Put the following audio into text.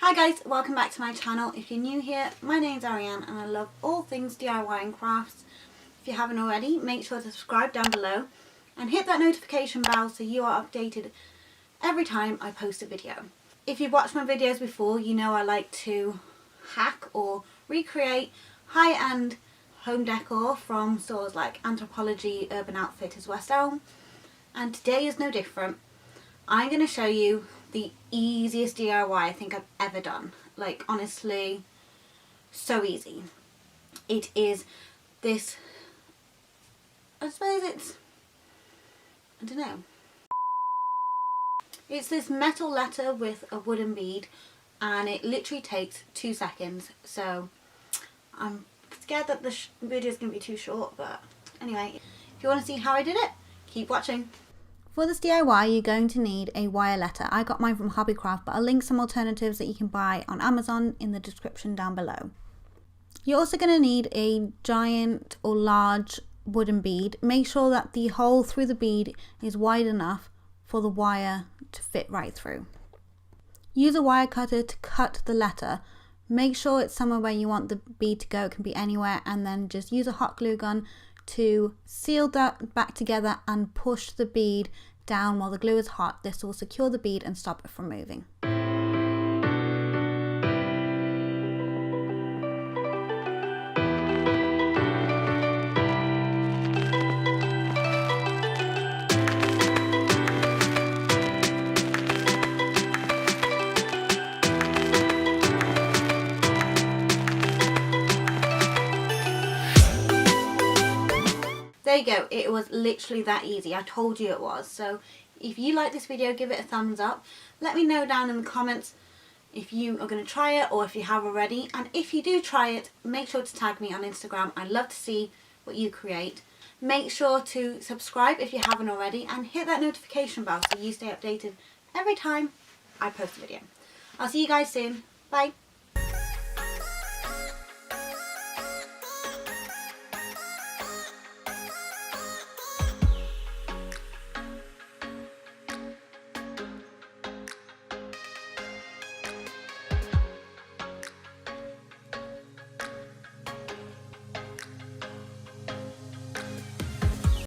Hi guys, welcome back to my channel. If you're new here, my name's Arianne and I love all things DIY and crafts. If you haven't already, make sure to subscribe down below and hit that notification bell so you are updated every time I post a video. If you've watched my videos before, you know I like to hack or recreate high-end home decor from stores like Anthropologie, Urban Outfitters, West Elm, and today is no different. I'm going to show you the easiest DIY I think I've ever done. Like, honestly, so easy. It is this, I suppose it's, I don't know. It's this metal letter with a wooden bead and it literally takes 2 seconds. So I'm scared that the video is going to be too short, but anyway, if you want to see how I did it, keep watching. For this DIY, you're going to need a wire letter. I got mine from Hobbycraft, but I'll link some alternatives that you can buy on Amazon in the description down below. You're also going to need a giant or large wooden bead. Make sure that the hole through the bead is wide enough for the wire to fit right through. Use a wire cutter to cut the letter. Make sure it's somewhere where you want the bead to go. It can be anywhere, and then just use a hot glue gun to seal that back together and push the bead down while the glue is hot. This will secure the bead and stop it from moving. There you go, it was literally that easy. I told you it was. So if you like this video, give it a thumbs up. Let me know down in the comments if you are going to try it or if you have already. And if you do try it, make sure to tag me on Instagram. I'd love to see what you create. Make sure to subscribe if you haven't already and hit that notification bell so you stay updated every time I post a video. I'll see you guys soon. Bye.